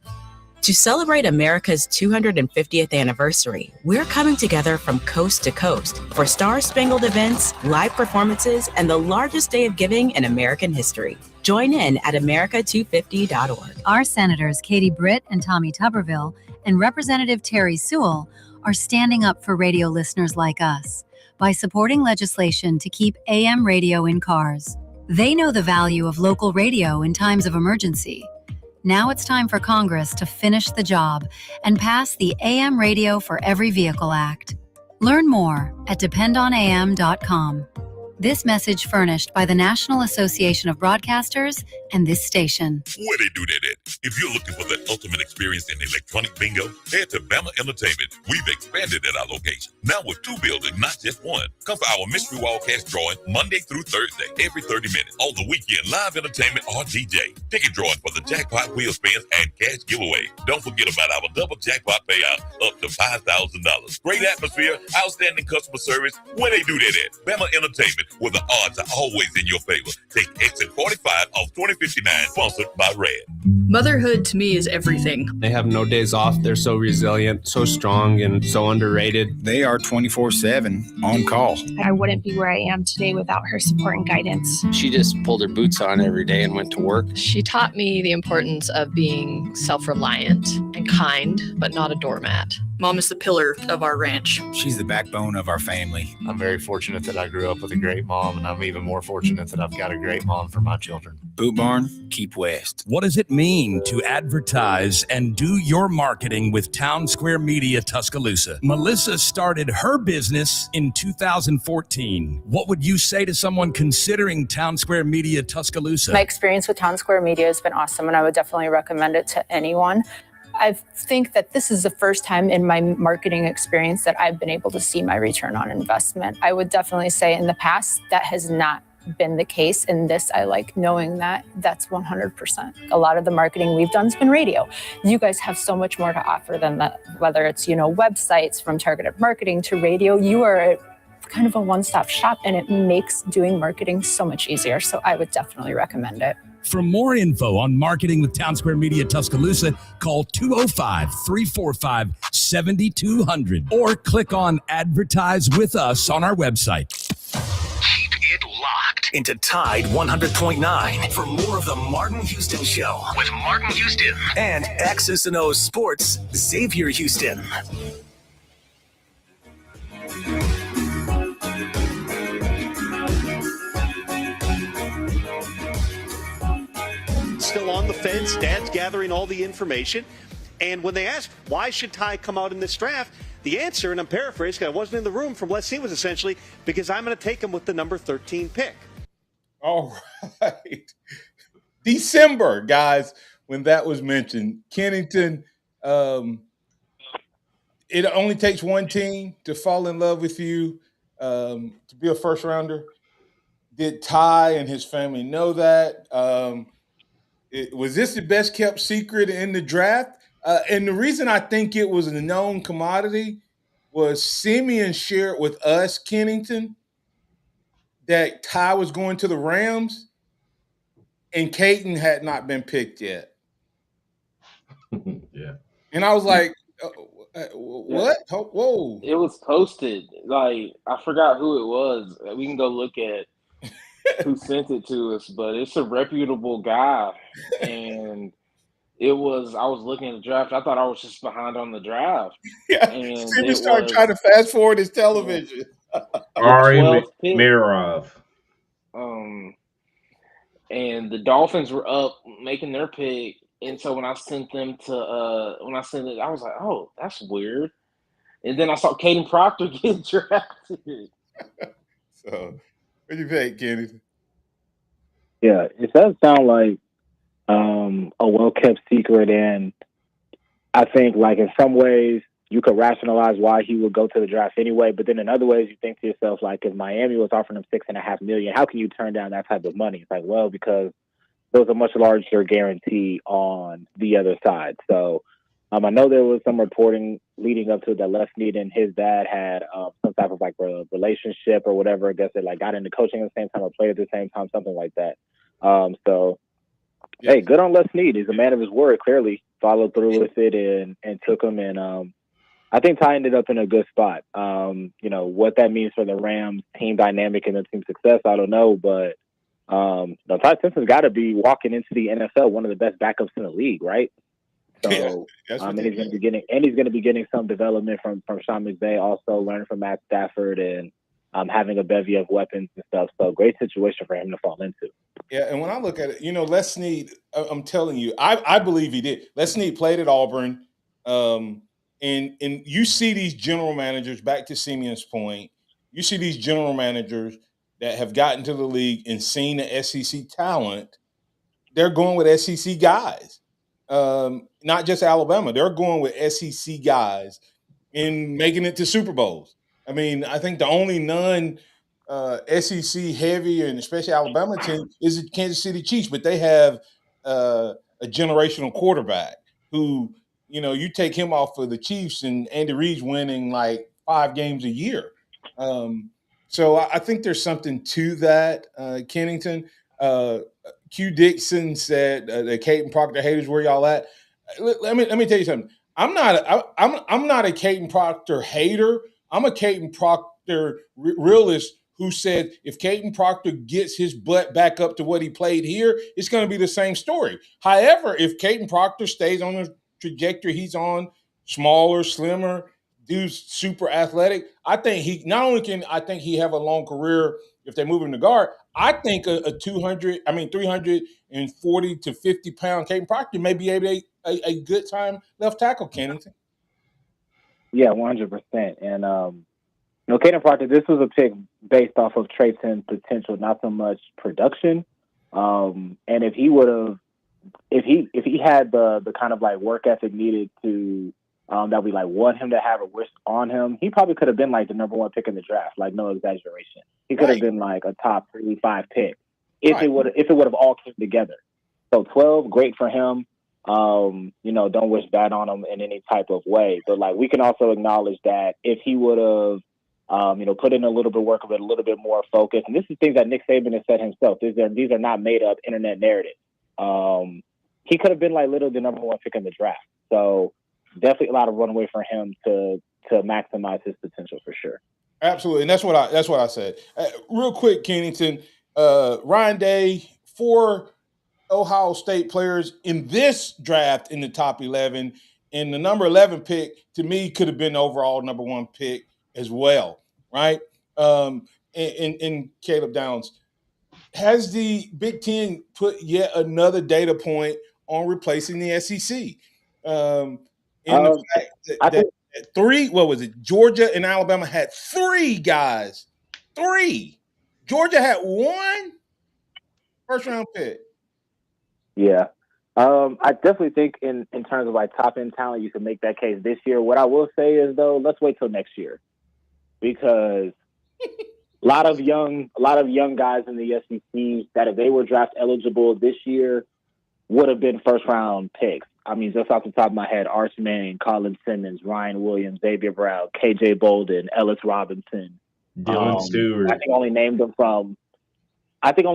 To celebrate America's 250th anniversary, we're coming together from coast to coast for star-spangled events, live performances, and the largest day of giving in American history. Join in at America250.org. Our senators, Katie Britt and Tommy Tuberville, and Representative Terry Sewell, are standing up for radio listeners like us by supporting legislation to keep AM radio in cars. They know the value of local radio in times of emergency. Now it's time for Congress to finish the job and pass the AM Radio for Every Vehicle Act. Learn more at dependonam.com. This message furnished by the National Association of Broadcasters and this station. Where they do that at? If you're looking for the ultimate experience in electronic bingo, head to Bama Entertainment. We've expanded at our location. Now with 2 buildings, not just one. Come for our mystery wall cash drawing Monday through Thursday, every 30 minutes. On the weekend, live entertainment or DJ. Ticket drawing for the jackpot wheel spins and cash giveaway. Don't forget about our double jackpot payout up to $5,000. Great atmosphere, outstanding customer service. Where they do that at? Bama Entertainment, where the odds are always in your favor. Take exit 45 off 2059, sponsored by Red. Motherhood to me is everything. They have no days off. They're so resilient, so strong, and so underrated. They are 24/7 on call. I wouldn't be where I am today without her support and guidance. She just pulled her boots on every day and went to work. She taught me the importance of being self-reliant and kind, but not a doormat. Mom is the pillar of our ranch. She's the backbone of our family. I'm very fortunate that I grew up with a great mom, and I'm even more fortunate that I've got a great mom for my children. Boot Barn, keep west. What does it mean to advertise and do your marketing with Town Square Media Tuscaloosa? Melissa started her business in 2014. What would you say to someone considering Town Square Media Tuscaloosa? My experience with Town Square Media has been awesome, and I would definitely recommend it to anyone. I think that this is the first time in my marketing experience that I've been able to see my return on investment. I would definitely say in the past that has not been the case. And this, I like knowing that that's 100%. A lot of the marketing we've done has been radio. You guys have so much more to offer than that, whether it's, websites from targeted marketing to radio. You are kind of a one-stop shop, and it makes doing marketing so much easier. So I would definitely recommend it. For more info on marketing with Town Square Media Tuscaloosa, call 205-345-7200 or click on Advertise with Us on our website. Keep it locked into Tide 100.9 for more of the Martin Houston Show with Martin Houston and X's and O's Sports, Xavier Houston. Still on the fence. Dad's gathering all the information. And when they asked, why should Ty come out in this draft? The answer, and I'm paraphrasing, I wasn't in the room, from Les Snead was essentially, because I'm going to take him with the number 13 pick. All right. December, guys, when that was mentioned. Kennington, it only takes one team to fall in love with you, to be a first rounder. Did Ty and his family know that? Was this the best kept secret in the draft? And the reason I think it was a known commodity was Simeon shared with us, Kennington, that Ty was going to the Rams and Caton had not been picked yet. Yeah. And I was like, what? Whoa. It was posted. Like, I forgot who it was. We can go look at who sent it to us, but it's a reputable guy. And I was looking at the draft. I thought I was just behind on the draft. Yeah. And Simeon started trying to fast forward his television. Ari Mirov. And the Dolphins were up making their pick. And so when I sent them to I was like, oh, that's weird. And then I saw Caden Proctor get drafted. So what do you think, Kenny? Yeah, it does sound like a well-kept secret, and I think, like, in some ways you could rationalize why he would go to the draft anyway, but then in other ways you think to yourself, like, if Miami was offering him $6.5 million, how can you turn down that type of money? It's like, well, because there's a much larger guarantee on the other side. So I know there was some reporting leading up to that Les Snead and his dad had some type of like relationship or whatever. I guess they like got into coaching at the same time or played at the same time, something like that. Hey, good on Les Snead. He's a man of his word. Clearly followed through with it and took him. And I think Ty ended up in a good spot. What that means for the Rams team dynamic and the team success, I don't know, but Ty Simpson's got to be walking into the NFL one of the best backups in the league, right? So, and he's going to be getting some development from Sean McVay, also learning from Matt Stafford and having a bevy of weapons and stuff. So, great situation for him to fall into. Yeah, and when I look at it, Les Snead, I'm telling you, I believe he did. Les Snead played at Auburn, and you see these general managers. Back to Simeon's point, you see these general managers that have gotten to the league and seen the SEC talent. They're going with SEC guys. Not just Alabama. They're going with SEC guys and making it to Super Bowls. I mean, I think the only non-SEC heavy and especially Alabama team is the Kansas City Chiefs, but they have a generational quarterback who, you take him off of the Chiefs and Andy Reid's winning like 5 games a year. So I think there's something to that, Kennington. Q Dixon said the Caton Proctor haters, where y'all at? Let me tell you something. I'm not a Caton Proctor hater. I'm a Caton Proctor realist who said if Caton Proctor gets his butt back up to what he played here, it's going to be the same story. However, if Caton Proctor stays on the trajectory he's on, smaller, slimmer, dude's super athletic, I think he not only can I think he have a long career if they move him to guard. I think a 340 to 50 pound Caton Proctor may be a good time left tackle, Kennington. Yeah, 100%. And Caton Proctor, this was a pick based off of traits and potential, not so much production. And if he would have, if he had the kind of like work ethic needed to that we like want him to have a wish on him, he probably could have been like the number 1 pick in the draft, like no exaggeration. He could have been like a top 35 pick if it would have all came together. So 12, great for him. Don't wish bad on him in any type of way. But like we can also acknowledge that if he would have put in a little bit of work of it, a little bit more focus. And this is things that Nick Saban has said himself. These are not made up internet narratives. He could have been like literally the number 1 pick in the draft. So definitely a lot of runway for him to maximize his potential for sure. Absolutely, and that's what I said. Real quick, Kennington, Ryan Day, 4 Ohio State players in this draft in the top 11, and the number 11 pick to me could have been the overall number 1 pick as well, right? And Caleb Downs, has the Big Ten put yet another data point on replacing the SEC? The fact that 3, what was it? Georgia and Alabama had 3 guys. 3. Georgia had 1 first-round pick. Yeah. I definitely think in terms of like top-end talent, you can make that case this year. What I will say is, though, let's wait till next year because a lot of young guys in the SEC that if they were draft eligible this year would have been first-round picks. I mean, just off the top of my head, Arch Manning, Colin Simmons, Ryan Williams, Xavier Brown, KJ Bolden, Ellis Robinson, Dylan Stewart. I think only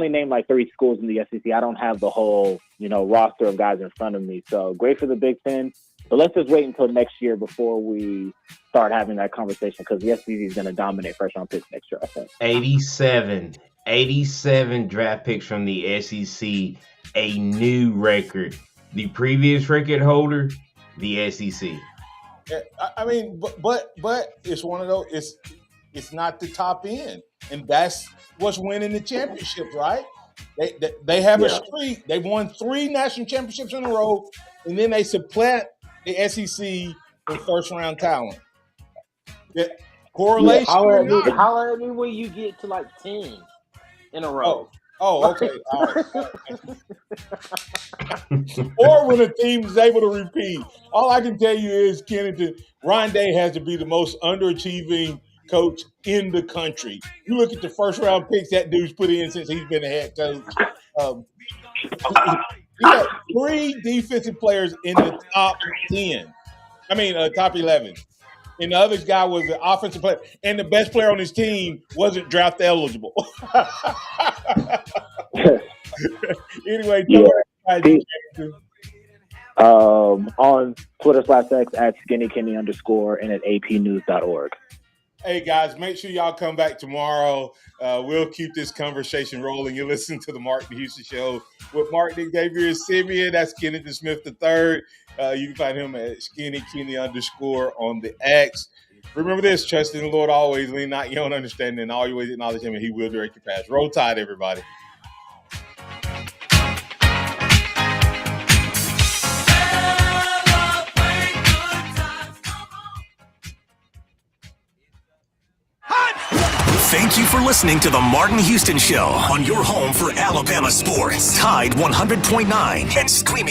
named like 3 schools in the SEC. I don't have the whole, roster of guys in front of me. So great for the Big Ten. But let's just wait until next year before we start having that conversation because the SEC is going to dominate first-round picks next year, I think. 87 draft picks from the SEC, a new record. The previous record holder, the SEC. Yeah, I mean, but it's one of those. It's not the top end, and that's what's winning the championships, right? They have a streak. They've won 3 national championships in a row, and then they supplant the SEC in first-round talent. The correlation. Holler at me when you get to like 10 in a row. Oh, okay. All right. Or when a team is able to repeat. All I can tell you is, Kennedy, Ryan Day has to be the most underachieving coach in the country. You look at the first-round picks that dude's put in since he's been a head coach. He got 3 defensive players in the top 10. Top 11. And the other guy was the offensive player. And the best player on his team wasn't draft eligible. Anyway, on Twitter/X at skinnykenny_ and at apnews.org. Hey, guys, make sure y'all come back tomorrow. We'll keep this conversation rolling. You listen to the Martin Houston Show with Martin Xavier Simeon. That's Kennedy Smith III. You can find him at skinnykenny_ on the X. Remember this, trust in the Lord always, lean not your own understanding, and always acknowledge him, and he will direct your path. Roll Tide, everybody. Thank you for listening to the Martin Houston Show on your home for Alabama sports. Tide 100.9 and streaming